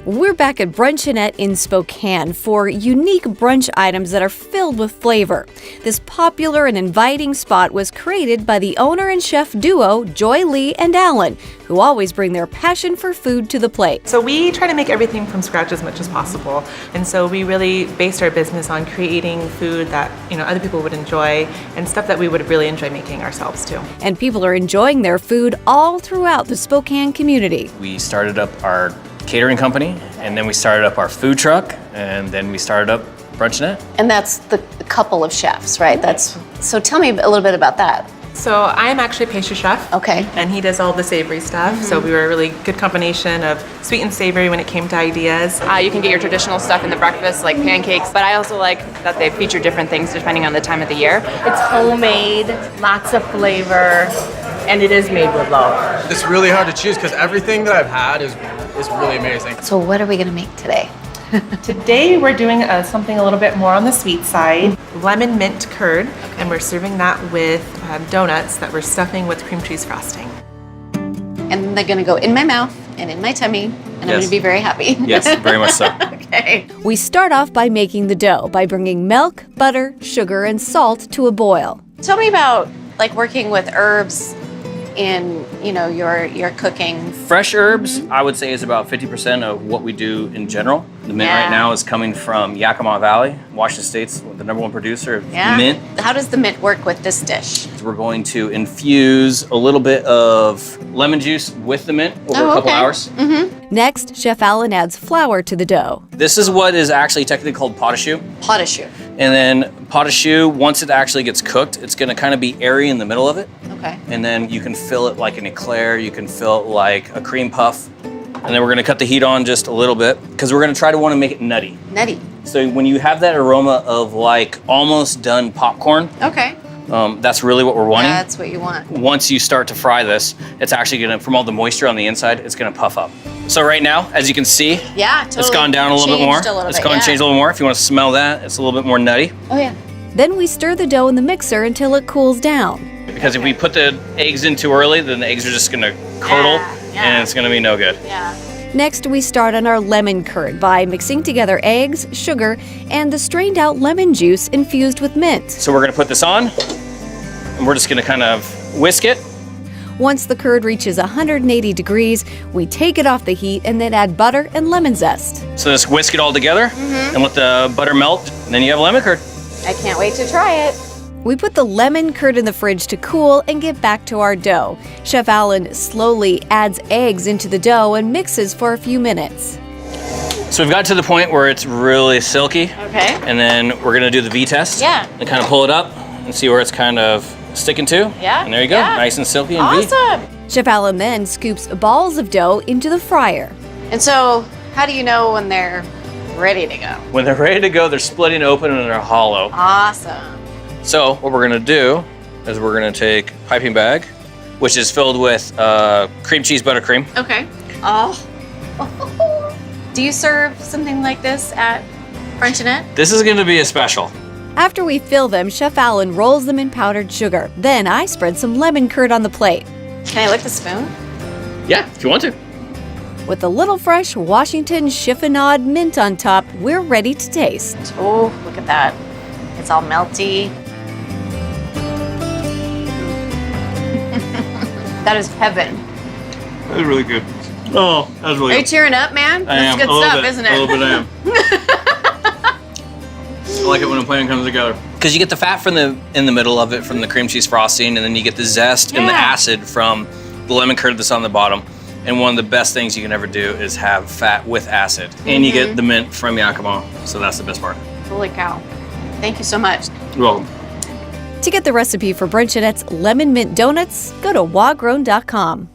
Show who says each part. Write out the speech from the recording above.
Speaker 1: We're back at Bruncheonette in Spokane for unique brunch items that are filled with flavor. This popular and inviting spot was created by the owner and chef duo, Joy Lee and Alan, who always bring their passion for food to the plate.
Speaker 2: So we try to make everything from scratch as much as possible. And so we really based our business on creating food that, other people would enjoy and stuff that we would really enjoy making ourselves too.
Speaker 1: And people are enjoying their food all throughout the Spokane community.
Speaker 3: We started up our catering company, and then we started up our food truck, and then we started up Bruncheonette.
Speaker 4: And that's the couple of chefs, right? So tell me a little bit about that.
Speaker 2: So I'm actually a pastry chef.
Speaker 4: Okay.
Speaker 2: And he does all the savory stuff. So we were a really good combination of sweet and savory when it came to ideas.
Speaker 5: You can get your traditional stuff in the breakfast, like pancakes, but I also like that they feature different things depending on the time of the year.
Speaker 6: It's homemade, lots of flavor, and it is made with love.
Speaker 7: It's really hard to choose because everything that I've had is really amazing.
Speaker 4: So what are we gonna make today?
Speaker 2: Today we're doing something a little bit more on the sweet side. Lemon mint curd, and we're serving that with donuts that we're stuffing with cream cheese frosting.
Speaker 4: And they're gonna go in my mouth and in my tummy, and I'm gonna be very happy.
Speaker 3: Yes, very much so.
Speaker 4: Okay.
Speaker 1: We start off by making the dough by bringing milk, butter, sugar, and salt to a boil.
Speaker 4: Tell me about working with herbs in your cooking.
Speaker 3: Fresh herbs, I would say, is about 50% of what we do in general. The mint right now is coming from Yakima Valley, Washington State's the #1 producer of mint.
Speaker 4: How does the mint work with this dish?
Speaker 3: We're going to infuse a little bit of lemon juice with the mint over a couple hours.
Speaker 1: Next, Chef Alan adds flour to the dough.
Speaker 3: This is what is actually technically called pot au choux.
Speaker 4: Pot au choux.
Speaker 3: And then pot au choux, once it actually gets cooked, it's gonna kind of be airy in the middle of it.
Speaker 4: Okay.
Speaker 3: And then you can fill it like an eclair, you can fill it like a cream puff. And then we're gonna cut the heat on just a little bit because we're gonna try to wanna make it nutty.
Speaker 4: Nutty.
Speaker 3: So when you have that aroma of like almost done popcorn,
Speaker 4: Okay.
Speaker 3: that's really what we're wanting.
Speaker 4: That's what you want.
Speaker 3: Once you start to fry this, it's actually gonna, from all the moisture on the inside, it's gonna puff up. So right now, as you can see,
Speaker 4: Yeah, totally.
Speaker 3: it's gone down a little bit more. It's gone changed a little more. If you wanna smell that, it's a little bit more nutty.
Speaker 4: Oh yeah.
Speaker 1: Then we stir the dough in the mixer until it cools down.
Speaker 3: Because if we put the eggs in too early, then the eggs are just gonna curdle and it's gonna be no good.
Speaker 4: Yeah.
Speaker 1: Next, we start on our lemon curd by mixing together eggs, sugar, and the strained out lemon juice infused with mint.
Speaker 3: So we're gonna put this on, and we're just gonna kind of whisk it.
Speaker 1: Once the curd reaches 180 degrees, we take it off the heat and then add butter and lemon zest.
Speaker 3: So just whisk it all together and let the butter melt, and then you have lemon curd.
Speaker 4: I can't wait to try it.
Speaker 1: We put the lemon curd in the fridge to cool and get back to our dough. Chef Alan slowly adds eggs into the dough and mixes for a few minutes.
Speaker 3: So we've got to the point where it's really silky.
Speaker 4: Okay.
Speaker 3: And then we're gonna do the V-test.
Speaker 4: Yeah.
Speaker 3: And kind of pull it up and see where it's kind of sticking to.
Speaker 4: Yeah.
Speaker 3: And there you go, nice and silky and V.
Speaker 4: Awesome.
Speaker 1: Chef Alan then scoops balls of dough into the fryer.
Speaker 4: And so, how do you know when they're ready to go?
Speaker 3: When they're ready to go, they're splitting open and they're hollow.
Speaker 4: Awesome.
Speaker 3: So what we're gonna do is we're gonna take a piping bag, which is filled with cream cheese buttercream.
Speaker 4: Okay. Oh. Do you serve something like this at Bruncheonette?
Speaker 3: This is gonna be a special.
Speaker 1: After we fill them, Chef Alan rolls them in powdered sugar. Then I spread some lemon curd on the plate.
Speaker 4: Can I lick the spoon?
Speaker 3: Yeah, if you want to.
Speaker 1: With a little fresh Washington chiffonade mint on top, we're ready to taste.
Speaker 4: Oh, look at that. It's all melty. That is heaven.
Speaker 3: That was really good. Oh, that was really
Speaker 4: Are you cheering up, man? That's good stuff, isn't it?
Speaker 3: A little bit I am. I like it when a plan comes together. Because you get the fat in the middle of it from the cream cheese frosting, and then you get the zest and the acid from the lemon curd that's on the bottom. And one of the best things you can ever do is have fat with acid. And you get the mint from Yakima, so that's the best part.
Speaker 4: Holy cow. Thank you so much.
Speaker 3: You're welcome.
Speaker 1: To get the recipe for Bruncheonette's lemon mint donuts, go to wagrown.com.